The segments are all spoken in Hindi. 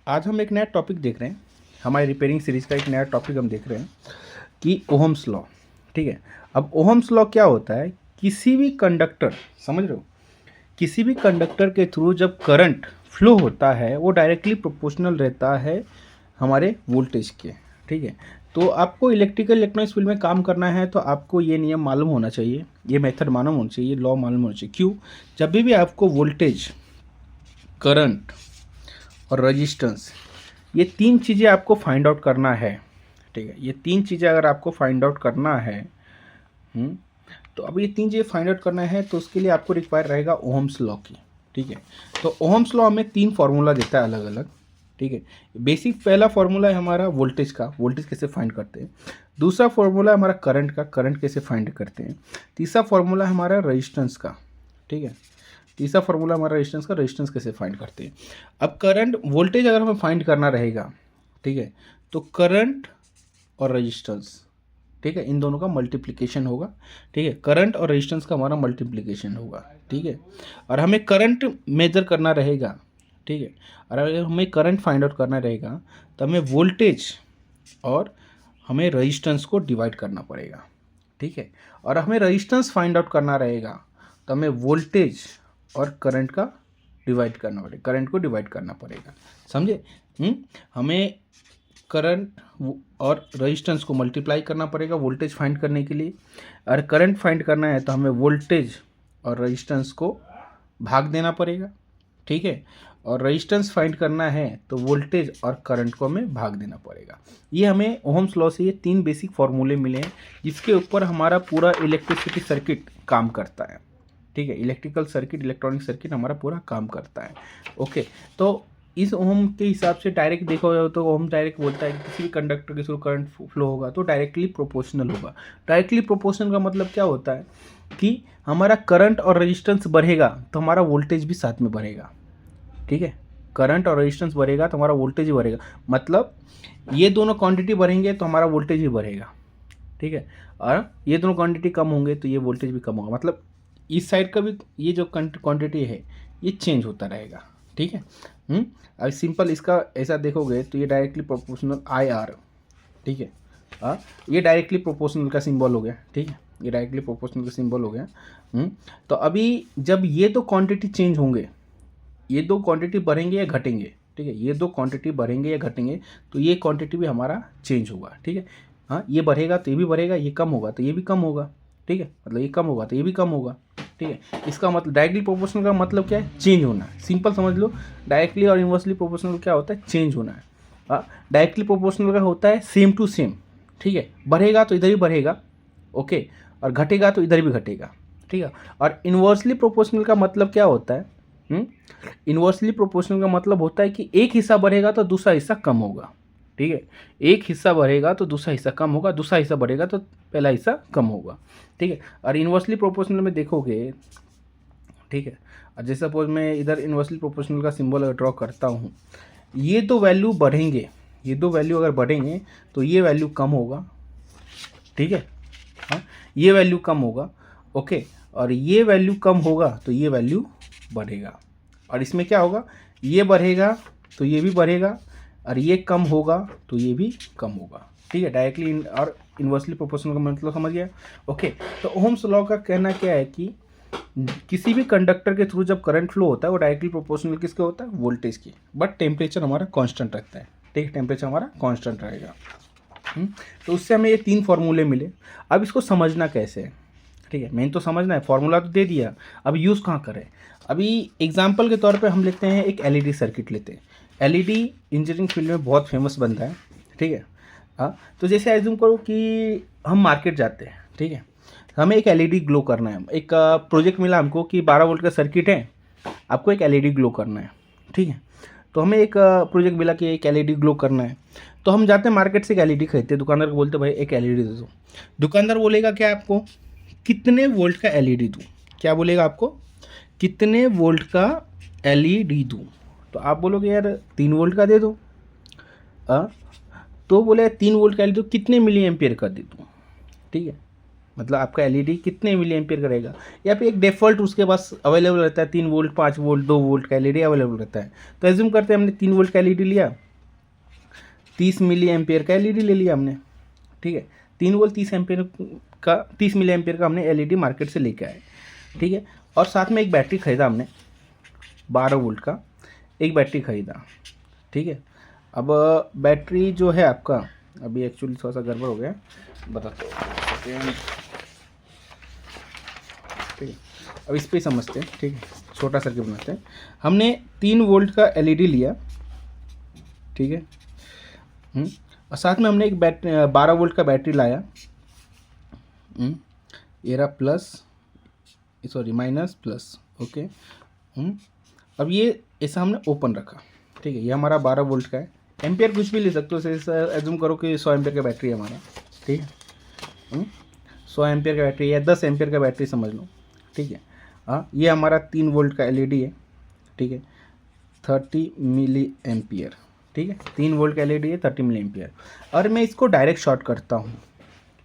आज हम एक नया टॉपिक देख रहे हैं। हमारे रिपेयरिंग सीरीज़ का एक नया टॉपिक हम देख रहे हैं कि ओहम्स लॉ। ठीक है, अब ओहम्स लॉ क्या होता है? किसी भी कंडक्टर, समझ रहे हो, किसी भी कंडक्टर के थ्रू जब करंट फ्लो होता है वो डायरेक्टली प्रोपोर्शनल रहता है हमारे वोल्टेज के। ठीक है, तो आपको इलेक्ट्रिकल इलेक्ट्रॉनिक्स फील्ड में काम करना है तो आपको ये नियम मालूम होना चाहिए, ये मेथड मालूम होना चाहिए, लॉ मालूम होना चाहिए। क्यों? जब भी आपको वोल्टेज, करंट और रजिस्टेंस, ये तीन चीज़ें आपको फाइंड आउट करना है। ठीक है, ये तीन चीज़ें अगर आपको फाइंड आउट करना है, तो अब ये तीन चीज़ें फाइंड आउट करना है तो उसके लिए आपको रिक्वायर रहेगा ओहम्स लॉ की। ठीक है, तो ओहम्स लॉ हमें तीन फार्मूला देता है अलग अलग। ठीक है, बेसिक पहला फार्मूला है हमारा वोल्टेज का, वोल्टेज कैसे फाइंड करते हैं। दूसरा फार्मूला है हमारा करंट का, करंट कैसे फाइंड करते हैं। तीसरा फार्मूला है हमारा रजिस्टेंस का। ठीक है, तीसरा फार्मूला हमारा रेजिस्टेंस का, रेजिस्टेंस कैसे फाइंड करते हैं। अब करंट वोल्टेज अगर हमें फाइंड करना रहेगा, ठीक है, तो करंट और रेजिस्टेंस, ठीक है, इन दोनों का मल्टीप्लिकेशन होगा। ठीक है, करंट और रेजिस्टेंस का हमारा मल्टीप्लिकेशन होगा। ठीक है, और हमें करंट मेजर करना रहेगा। ठीक है, और अगर हमें करंट फाइंड आउट करना रहेगा तो हमें वोल्टेज और हमें रेजिस्टेंस को डिवाइड करना पड़ेगा। ठीक है, और हमें रेजिस्टेंस फाइंड आउट करना रहेगा तो हमें वोल्टेज और करंट का डिवाइड करना पड़ेगा, करंट को डिवाइड करना पड़ेगा। समझे? हमें करंट और रेजिस्टेंस को मल्टीप्लाई करना पड़ेगा वोल्टेज फाइंड करने के लिए, और करंट फाइंड करना है तो हमें वोल्टेज और रेजिस्टेंस को भाग देना पड़ेगा। ठीक है, और रेजिस्टेंस फाइंड करना है तो वोल्टेज और करंट को हमें भाग देना पड़ेगा। ये हमें ओहम्स लॉ से ये तीन बेसिक फॉर्मूले मिले हैं जिसके ऊपर हमारा पूरा इलेक्ट्रिसिटी सर्किट काम करता है। ठीक है, इलेक्ट्रिकल सर्किट, इलेक्ट्रॉनिक सर्किट हमारा पूरा काम करता है। ओके, तो इस ओम के हिसाब से डायरेक्ट देखा जाए तो ओम डायरेक्ट बोलता है कि किसी भी कंडक्टर के थ्रू करंट फ्लो होगा तो डायरेक्टली प्रोपोर्शनल होगा। डायरेक्टली प्रोपोर्शनल का मतलब क्या होता है कि हमारा करंट और रेजिस्टेंस बढ़ेगा तो हमारा वोल्टेज भी साथ में बढ़ेगा। ठीक है, करंट और रेजिस्टेंस बढ़ेगा तो हमारा वोल्टेज ही बढ़ेगा, मतलब ये दोनों क्वांटिटी बढ़ेंगे तो हमारा वोल्टेज भी बढ़ेगा। ठीक है, और ये दोनों क्वांटिटी कम होंगे तो ये वोल्टेज भी कम होगा, मतलब इस साइड का भी ये जो क्वांटिटी है ये चेंज होता रहेगा। ठीक है, अब सिंपल इसका ऐसा देखोगे तो ये डायरेक्टली प्रोपोर्शनल आई आर। ठीक है, ये डायरेक्टली प्रोपोर्शनल का सिंबल हो गया। ठीक है, ये डायरेक्टली प्रोपोर्शनल का सिंबल हो गया। तो अभी जब ये दो क्वांटिटी चेंज होंगे, ये दो क्वांटिटी बढ़ेंगे या घटेंगे, ठीक है, ये दो क्वांटिटी बढ़ेंगे या घटेंगे तो ये क्वांटिटी भी हमारा चेंज होगा। ठीक है, हाँ, ये बढ़ेगा तो ये भी बढ़ेगा, ये कम होगा तो ये भी कम होगा। ठीक है, मतलब ये कम होगा तो ये भी कम होगा। ठीक है, इसका मतलब डायरेक्टली प्रोपोर्शनल का मतलब क्या है? चेंज होना है। सिंपल समझ लो, डायरेक्टली और इन्वर्सली प्रोपोर्शनल क्या होता है? चेंज होना है। डायरेक्टली प्रोपोर्शनल का होता है सेम टू सेम। ठीक है, बढ़ेगा तो इधर भी बढ़ेगा, ओके, और घटेगा तो इधर भी घटेगा। ठीक है, और इन्वर्सली प्रोपोर्शनल का मतलब क्या होता है? इन्वर्सली प्रोपोर्शनल का मतलब होता है कि एक हिस्सा बढ़ेगा तो दूसरा हिस्सा कम होगा। ठीक है, एक हिस्सा बढ़ेगा तो दूसरा हिस्सा कम होगा, दूसरा हिस्सा बढ़ेगा तो पहला हिस्सा कम होगा। ठीक है, और इन्वर्सली प्रोपोर्शनल में देखोगे, ठीक है, और जैसे सपोज मैं इधर इन्वर्सली प्रोपोर्शनल का सिंबल अगर ड्रॉ करता हूँ, ये दो वैल्यू बढ़ेंगे, ये दो वैल्यू अगर बढ़ेंगे तो ये वैल्यू कम होगा। ठीक है, हाँ, ये वैल्यू कम होगा, ओके, और ये वैल्यू कम होगा तो ये वैल्यू बढ़ेगा। और इसमें क्या होगा? ये बढ़ेगा तो ये भी बढ़ेगा, और ये कम होगा तो ये भी कम होगा। ठीक है, डायरेक्टली और इन्वर्सली प्रोपोर्शनल का मतलब समझ गया। ओके, तो ओहम्स लॉ का कहना क्या है कि किसी भी कंडक्टर के थ्रू जब करंट फ्लो होता है वो डायरेक्टली प्रोपोर्शनल किसके होता है? वोल्टेज की, बट टेम्परेचर हमारा कांस्टेंट रहता है। ठीक है, टेम्परेचर हमारा कांस्टेंट रहेगा। तो उससे हमें ये तीन फार्मूले मिले। अब इसको समझना कैसे है? ठीक है, मेन तो समझना है, फार्मूला तो दे दिया, अब यूज़ कहाँ करें? अभी एग्जाम्पल के तौर पे हम लेते हैं एक एलईडी सर्किट लेते हैं। एलईडी इंजीनियरिंग फील्ड में बहुत फेमस बनता है। ठीक है, हाँ, तो जैसे एज्यूम करो कि हम मार्केट जाते हैं, ठीक है, हमें एक एलईडी ग्लो करना है। एक प्रोजेक्ट मिला हमको कि 12 वोल्ट का सर्किट है, आपको एक एलईडी ग्लो करना है। ठीक है, तो हमें एक प्रोजेक्ट मिला कि एक एलईडी ग्लो करना है, तो हम जाते हैं मार्केट से एक एलईडी खरीदते हैं, दुकानदार को बोलते भाई एक एलईडी दे दो। दुकानदार बोलेगा क्या आपको? कितने वोल्ट का एलईडी दूँ? क्या बोलेगा आपको? कितने वोल्ट का एलईडी दूँ? तो आप बोलोगे यार 3 वोल्ट का दे दो। तो बोले 3 वोल्ट का एलईडी कितने मिली एम्पियर का दे दूँ? ठीक है, मतलब आपका एलईडी कितने मिली एम्पियर का रहेगा। या फिर एक डिफ़ॉल्ट उसके पास अवेलेबल रहता है 3 वोल्ट, 5 वोल्ट, 2 वोल्ट का एलईडी अवेलेबल रहता है। तो एज्यूम करते हैं हमने 3 वोल्ट का एलईडी लिया, 30 मिली एम्पियर का एलईडी ले लिया हमने, ठीक है। 3 वोल्ट 30 एम्पियर का, 30 मिली एम्पियर का हमने एलईडी मार्केट से लेके आए, ठीक है। और साथ में एक बैटरी खरीदा हमने 12 वोल्ट का, एक बैटरी खरीदा, ठीक है। अब बैटरी जो है आपका, अभी एक्चुअली थोड़ा सा गड़बड़ हो गया, बताता हूँ, ठीक है। अब इस पे समझते हैं, ठीक है, छोटा सर्किट बनाते हैं। हमने 3 वोल्ट का एलईडी लिया, ठीक है, और साथ में हमने एक 12 वोल्ट का बैटरी लाया, ये रहा plus, sorry minus plus, okay. अब ये ऐसा हमने ओपन रखा, ठीक है। ये हमारा 12 वोल्ट का है, एम्पियर कुछ भी ले सकते हो, जैसे एज्यूम करो कि 100 एम्पियर का बैटरी है हमारा, ठीक है। 100 एम्पियर का बैटरी या 10 एम्पियर का बैटरी समझ लो, ठीक है। हाँ, ये हमारा 3 वोल्ट का एलईडी है, ठीक है, 30 मिली एम्पियर, ठीक है। 3 वोल्ट का एलईडी है, 30 मिली एम्पियर। और मैं इसको डायरेक्ट शॉर्ट करता हूँ,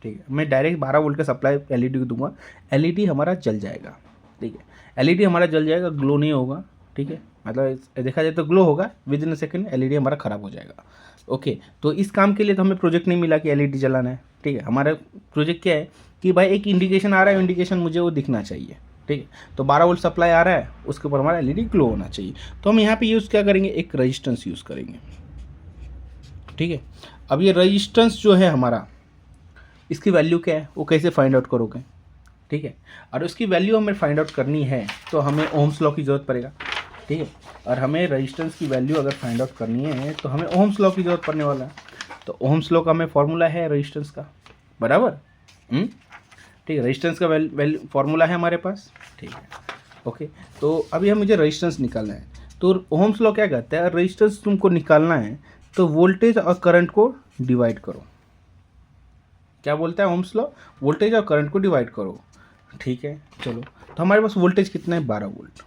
ठीक है। मैं डायरेक्ट 12 वोल्ट का सप्लाई एलईडी को दूंगा, एलईडी हमारा जल जाएगा, ठीक है। एलईडी हमारा जल जाएगा, ग्लो नहीं होगा, ठीक है। मतलब देखा जाए तो ग्लो होगा, with in a second LED हमारा ख़राब हो जाएगा, ओके। तो इस काम के लिए तो हमें प्रोजेक्ट नहीं मिला कि एलईडी जलाना है, ठीक है। हमारा प्रोजेक्ट क्या है कि भाई एक इंडिकेशन आ रहा है, इंडिकेशन मुझे वो दिखना चाहिए, ठीक है। तो 12 वोल्ट सप्लाई आ रहा है, उसके ऊपर हमारा एलईडी ग्लो होना चाहिए। तो हम यहाँ पे यूज़ क्या करेंगे, एक रजिस्टेंस यूज़ करेंगे, ठीक है। अब ये रजिस्टेंस जो है हमारा, इसकी वैल्यू क्या है, वो कैसे फाइंड आउट करोगे, ठीक है। और उसकी वैल्यू हमें फाइंड आउट करनी है तो हमें ओम्स लॉ की ज़रूरत पड़ेगा, ठीक है। और हमें रेजिस्टेंस की वैल्यू अगर फाइंड आउट करनी है तो हमें ओम्स लॉ की ज़रूरत पड़ने वाला है। तो ओम्स लॉ का हमें फॉर्मूला है रेजिस्टेंस का, बराबर, ठीक है। रेजिस्टेंस का वैल्यू फॉर्मूला है हमारे पास, ठीक है, ओके। तो अभी हम मुझे रेजिस्टेंस निकालना है। तो ओम्स लॉ क्या कहता है, रेजिस्टेंस तुमको निकालना है तो वोल्टेज और करंट को डिवाइड करो। क्या बोलता है ओम्स लॉ, वोल्टेज और करंट को डिवाइड करो, ठीक है। चलो, तो हमारे पास वोल्टेज कितना है, 12 वोल्ट,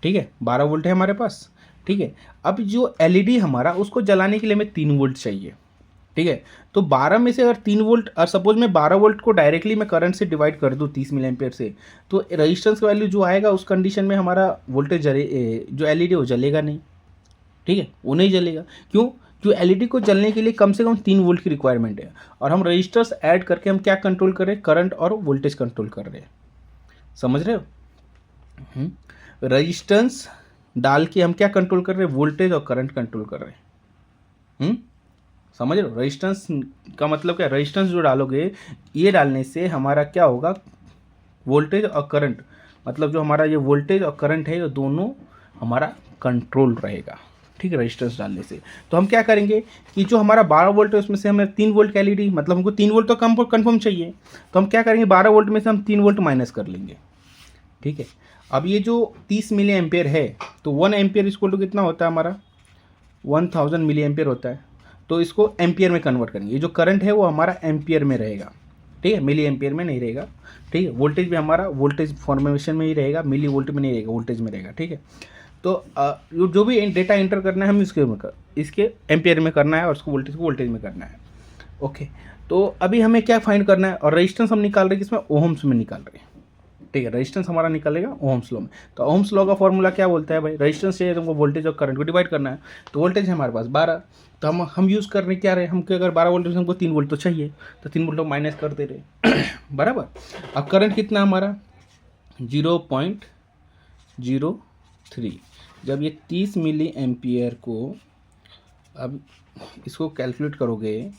ठीक है, 12 वोल्ट है हमारे पास, ठीक है। अब जो एलईडी हमारा, उसको जलाने के लिए हमें 3 वोल्ट चाहिए, ठीक है। तो 12 में से अगर 3 वोल्ट, और सपोज मैं 12 वोल्ट को डायरेक्टली मैं करंट से डिवाइड कर दूँ 30 मिली एम्पियर से, तो रेजिस्टेंस का वैल्यू जो आएगा उस कंडीशन में हमारा वोल्टेज जो एलईडी वो जलेगा नहीं, ठीक है, वो नहीं जलेगा। क्यों, जो एलईडी को जलने के लिए कम से कम 3 वोल्ट की रिक्वायरमेंट है, और हम रजिस्टर्स ऐड करके हम क्या कंट्रोल कर रहे हैं, करंट और वोल्टेज कंट्रोल कर रहे हैं, समझ रहे हो। रजिस्टेंस डाल के हम क्या कंट्रोल कर रहे हैं, वोल्टेज और करंट कंट्रोल कर रहे हैं, समझ रहे हो। रजिस्टेंस का मतलब क्या, रजिस्टेंस जो डालोगे, ये डालने से हमारा क्या होगा, वोल्टेज और करंट, मतलब जो हमारा ये वोल्टेज और करंट है, ये दोनों हमारा कंट्रोल रहेगा, ठीक है, रजिस्टेंस डालने से। तो हम क्या करेंगे कि जो हमारा 12 वोल्ट है उसमें से हमें 3 वोल्ट का एलईडी, मतलब हमको 3 वोल्ट तो कम कन्फर्म चाहिए, तो हम क्या करेंगे, 12 वोल्ट में से हम 3 वोल्ट माइनस कर लेंगे, ठीक है। अब ये जो 30 मिली एम्पियर है, तो 1 एम्पियर इक्वल टू कितना होता है हमारा, 1000 मिली एम्पियर होता है। तो इसको एम्पियर में कन्वर्ट करेंगे, ये जो करंट है वो हमारा एम्पियर में रहेगा, ठीक है, मिली एम्पियर में नहीं रहेगा, ठीक है। वोल्टेज भी हमारा वोल्टेज फॉर्मेशन में ही रहेगा, मिली वोल्ट में नहीं रहेगा, वोल्टेज में रहेगा, ठीक है। तो जो भी डेटा एंटर करना है हमें इसके एम्पियर में करना है, और उसको वोल्टेज में करना है, ओके। तो अभी हमें क्या फाइंड करना है, और रेजिस्टेंस हम निकाल रहे हैं किसमें, ओम्स में निकाल रहे हैं, ठीक है। रेजिस्टेंस हमारा निकलेगा ओम्स लॉ में। तो ओम्स लॉ का फॉर्मूला क्या बोलता है भाई, रेजिस्टेंस चाहिए तुमको वोल्टेज और करंट को डिवाइड करना है। तो वोल्टेज है हमारे पास 12, तो हम यूज़ कर रहे क्या रहे, हमको अगर 12 वोल्ट से हमको 3 वोल्ट तो चाहिए, तो 3 वोल्ट माइनस कर दे रहे बराबर। अब करंट कितना हमारा 0.03। जब ये 30 मिली एम्पियर को, अब इसको कैलकुलेट करोगे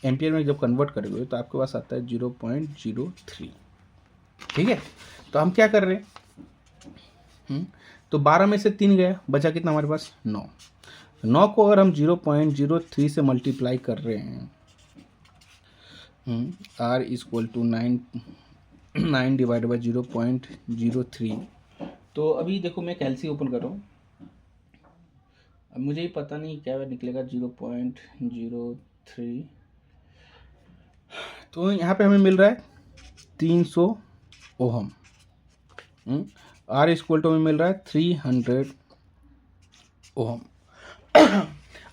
एम्पियर में, जब कन्वर्ट करोगे तो आपके पास आता है 0.03, ठीक है। तो हम क्या कर रहे हैं, तो 12 में से 3 गया, बचा कितना हमारे पास 9। 9 को अगर हम 0.03 से मल्टीप्लाई कर रहे हैं, R equal to 9 divide by 0.03। तो अभी देखो मैं कैलसी ओपन कर रहा हूँ, अब मुझे ही पता नहीं क्या निकलेगा 0.03। तो यहाँ पे हमें मिल रहा है 300 ओहम, R इक्वल टू हमें मिल रहा है 300 ओहम।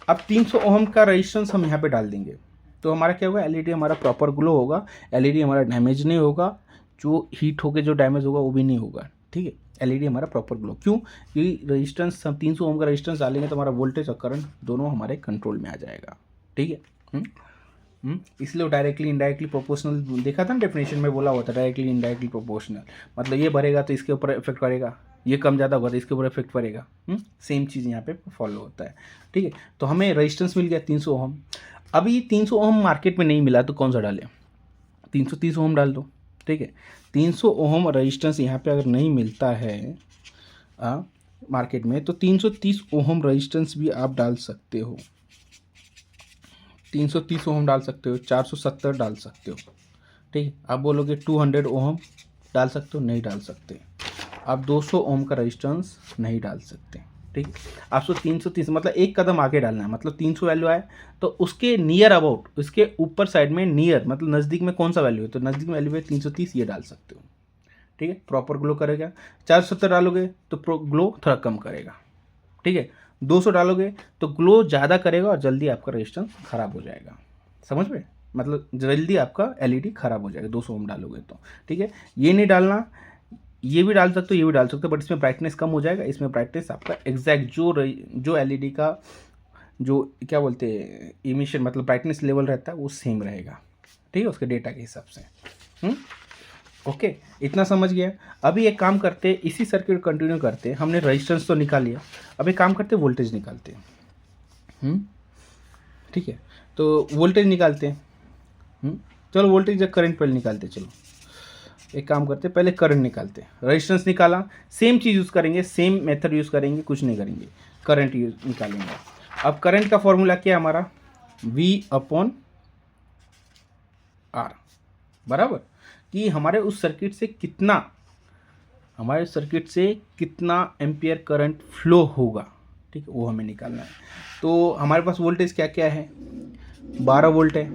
अब 300 ओहम का रेजिस्टेंस हम यहाँ पे डाल देंगे, तो हमारा क्या होगा, एलईडी हमारा प्रॉपर ग्लो होगा, एलईडी हमारा डैमेज नहीं होगा, जो हीट होकर जो डैमेज होगा वो भी नहीं होगा, ठीक है। एलईडी हमारा प्रॉपर ग्लो, क्यों, क्योंकि रेजिस्टेंस हम 300 ओम का रेजिस्टेंस डालेंगे तो हमारा वोल्टेज और करंट दोनों हमारे कंट्रोल में आ जाएगा, ठीक है। इसलिए वो डायरेक्टली इनडायरेक्टली प्रोपोर्शनल देखा था ना, डेफिनेशन में बोला हुआ था डायरेक्टली इनडायरेक्टली प्रोपोर्शनल, मतलब ये बढ़ेगा तो इसके ऊपर इफेक्ट करेगा, ये कम ज़्यादा होगा तो इसके ऊपर इफेक्ट पड़ेगा। सेम चीज़ यहाँ पे फॉलो होता है, ठीक है। तो हमें रेजिस्टेंस मिल गया 300 ओम। अभी 300 ओम मार्केट में नहीं मिला तो कौन सा डालें, 330 ओम डाल दो, ठीक है। 300 ओम रेजिस्टेंस यहाँ पे अगर नहीं मिलता है मार्केट में तो 330 ओम रेजिस्टेंस भी आप डाल सकते हो, 330 ओम डाल सकते हो, 470 डाल सकते हो, ठीक है। आप बोलोगे 200 ओम डाल सकते हो, नहीं डाल सकते। आप 200 ओम का रेजिस्टेंस नहीं डाल सकते, ठीक है। आपको 330 मतलब एक कदम आगे डालना है, मतलब 300 वैल्यू आए तो उसके नियर अबाउट, उसके ऊपर साइड में नियर मतलब नज़दीक में कौन सा वैल्यू है, तो नज़दीक में वैल्यू है 330, ये डाल सकते हो, ठीक है। प्रॉपर ग्लो करेगा। 470 डालोगे तो ग्लो थोड़ा कम करेगा, ठीक है। 200 डालोगे तो ग्लो ज़्यादा करेगा और जल्दी आपका रेजिस्टेंस ख़राब हो जाएगा, समझ में, मतलब जल्दी आपका एलईडी ख़राब हो जाएगा 200 ओम डालोगे तो, ठीक है। ये नहीं डालना, ये भी डाल सकते हो, ये भी डाल सकते हो, बट इसमें ब्राइटनेस कम हो जाएगा, इसमें ब्राइटनेस आपका एग्जैक्ट जो एलईडी का जो क्या बोलते हैं इमिशन मतलब ब्राइटनेस लेवल रहता है वो सेम रहेगा, ठीक है, उसके डेटा के हिसाब से। ओके, इतना समझ गया। अभी एक काम करते, इसी सर्किट कंटिन्यू करते, हमने रेजिस्टेंस तो निकाल लिया, अब एक काम करते वोल्टेज निकालते हैं, ठीक है। तो वोल्टेज निकालते हैं, चलो वोल्टेज या करंट पहले निकालते, चलो एक काम करते पहले करंट निकालते हैं। रेजिस्टेंस निकाला, सेम चीज़ यूज़ करेंगे, सेम मेथड यूज़ करेंगे, कुछ नहीं करेंगे, करंट यूज निकालेंगे। अब करंट का फॉर्मूला क्या है हमारा, V/R बराबर, कि हमारे उस सर्किट से कितना एम्पियर करंट फ्लो होगा, ठीक है, वो हमें निकालना है। तो हमारे पास वोल्टेज क्या क्या है, 12 वोल्ट है,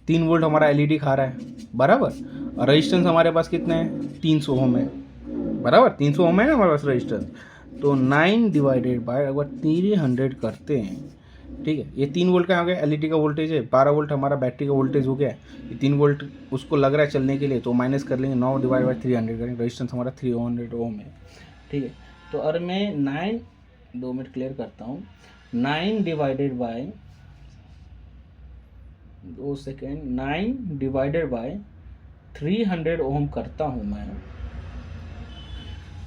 3 वोल्ट हमारा एलईडी खा रहा है बराबर, और रेजिस्टेंस हमारे पास कितना है 300 ओम है बराबर, 300 ओम है ना हमारे पास रेजिस्टेंस। तो 9 डिवाइडेड बाय अगर 300 करते हैं, ठीक है, ये 3 वोल्ट का आ गया एलईडी का वोल्टेज है, 12 वोल्ट हमारा बैटरी का वोल्टेज हो गया, ये 3 वोल्ट उसको लग रहा है चलने के लिए, तो माइनस कर लेंगे, 9 डिवाइड बाय 300 करेंगे, रेजिस्टेंस हमारा 300 ओम है, ठीक है। तो अगर मैं 2 मिनट क्लियर करता हूँ, 9 divided by 2 second 9 divided by 300 ओम करता हूँ मैं,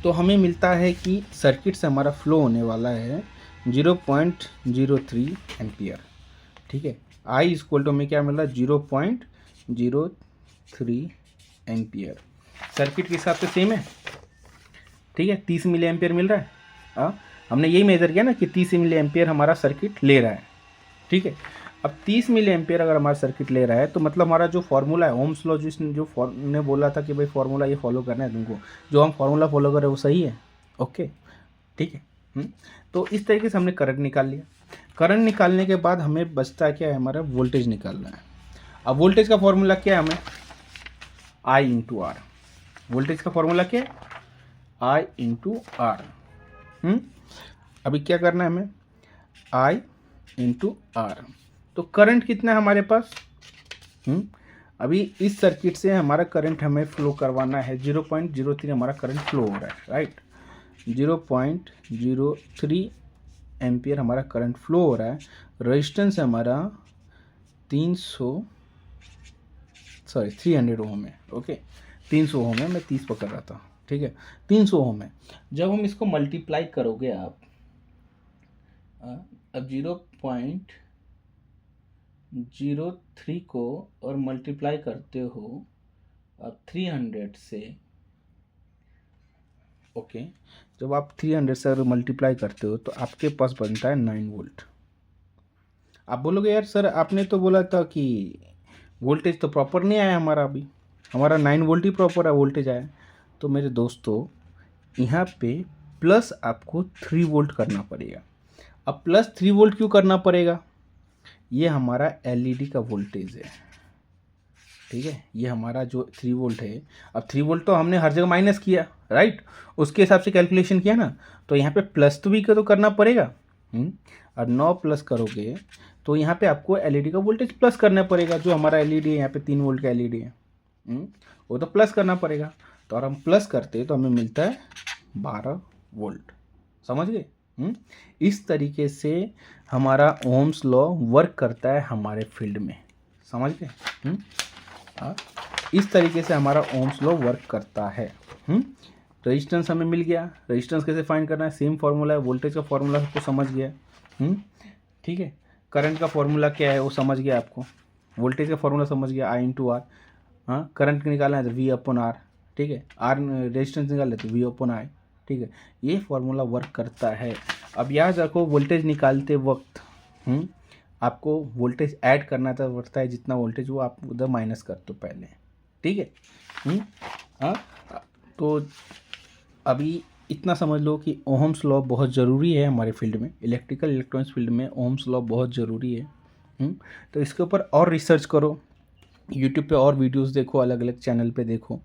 तो हमें मिलता है कि सर्किट से हमारा फ्लो होने वाला है 0.03 एम्पियर, ठीक है। आई इक्वल टू हमें क्या मिल रहा है 0.03 एम्पियर, सर्किट के हिसाब से सेम है, ठीक है। 30 मिली एम्पियर मिल रहा है, हमने यही मेजर किया ना कि 30 मिली एम्पियर हमारा सर्किट ले रहा है, ठीक है। अब 30 मिली एम्पियर अगर हमारा सर्किट ले रहा है तो मतलब हमारा जो फार्मूला है ओम्स लॉ, जिसने जो ने बोला था कि भाई फार्मूला ये फॉलो करना है तुमको, जो हम फार्मूला फॉलो कर रहे हैं वो सही है, ओके, ठीक है। तो इस तरीके से हमने करंट निकाल लिया। करंट निकालने के बाद हमें बचता क्या है, हमारा वोल्टेज निकालना है। अब वोल्टेज का फॉर्मूला क्या है, हमें I इंटू आर, वोल्टेज का फॉर्मूला क्या है I इंटू आर। अभी क्या करना है हमें, I इंटू आर। तो करंट कितना है हमारे पास, अभी इस सर्किट से हमारा करंट हमें फ्लो करवाना है 0.03 हमारा करंट फ्लो हो रहा है, राइट, 0.03 एम्पियर हमारा करंट फ्लो हो रहा है। रेजिस्टेंस हमारा 300 ओम है, ओके, 300 ओम है, मैं 30 पकड़ रहा था, ठीक है, 300 ओम है। जब हम इसको मल्टीप्लाई करोगे आप, अब 0.03 को और मल्टीप्लाई करते हो अब 300 से, ओके, जब आप 300 से अगर मल्टीप्लाई करते हो तो आपके पास बनता है 9 वोल्ट। आप बोलोगे यार सर आपने तो बोला था कि वोल्टेज तो प्रॉपर नहीं आया हमारा, अभी हमारा 9 वोल्ट ही प्रॉपर है वोल्टेज आया। तो मेरे दोस्तों यहाँ पे प्लस आपको 3 वोल्ट करना पड़ेगा। अब प्लस 3 वोल्ट क्यों करना पड़ेगा, ये हमारा एलईडी का वोल्टेज है, ठीक है, ये हमारा जो 3 वोल्ट है। अब 3 वोल्ट तो हमने हर जगह माइनस किया, राइट, उसके हिसाब से कैलकुलेशन किया ना, तो यहाँ पे प्लस तो भी तो करना पड़ेगा। और 9 प्लस करोगे तो यहाँ पे आपको एलईडी का वोल्टेज प्लस करना पड़ेगा। जो हमारा एलईडी है यहाँ पे 3 वोल्ट का एलईडी है, वो तो प्लस करना पड़ेगा। तो और हम प्लस करते हैं तो हमें मिलता है 12 वोल्ट। समझ गए? इस तरीके से हमारा ओम्स लॉ वर्क करता है हमारे फील्ड में। समझ गए? इस तरीके से हमारा ओम्स लॉ वर्क करता है। रेजिस्टेंस हमें मिल गया। रेजिस्टेंस कैसे फाइंड करना है? सेम फार्मूला है। वोल्टेज का फार्मूला सबको समझ गया। ठीक है। करंट का फार्मूला क्या है वो समझ गया आपको। वोल्टेज का फार्मूला समझ गया, I × R। हाँ, करंट निकालना है तो V/R। ठीक है। R रेजिस्टेंस निकाल लेते V/I। ठीक है। ये फार्मूला वर्क करता है। अब याद रखो, वोल्टेज निकालते वक्त आपको वोल्टेज ऐड करना था पड़ता है, जितना वोल्टेज वो आप उधर माइनस कर दो पहले। ठीक है। हाँ, तो अभी इतना समझ लो कि ओहम्स लॉ बहुत ज़रूरी है हमारे फील्ड में, इलेक्ट्रिकल इलेक्ट्रॉनिक्स फील्ड में ओहम्स लॉ बहुत ज़रूरी है। तो इसके ऊपर और रिसर्च करो, यूट्यूब पे और वीडियोस देखो, अलग अलग चैनल पे देखो,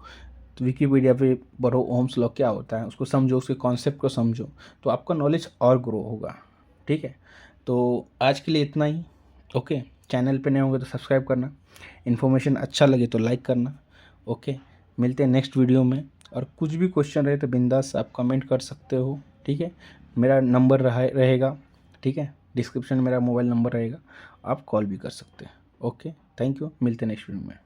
तो विकीपीडिया पे पढ़ो ओहम्स लॉ क्या होता है, उसको समझो, उसके कॉन्सेप्ट को समझो, तो आपका नॉलेज और ग्रो होगा। ठीक है। तो आज के लिए इतना ही। ओके। चैनल पे नए होंगे तो सब्सक्राइब करना, इन्फॉर्मेशन अच्छा लगे तो लाइक करना। ओके। मिलते हैं नेक्स्ट वीडियो में। और कुछ भी क्वेश्चन रहे तो बिंदास आप कमेंट कर सकते हो। ठीक है। मेरा नंबर रहेगा। ठीक है। डिस्क्रिप्शन में मेरा मोबाइल नंबर रहेगा, आप कॉल भी कर सकते हैं। ओके। Thank you. मिलते हैं नेक्स्ट वीडियो में।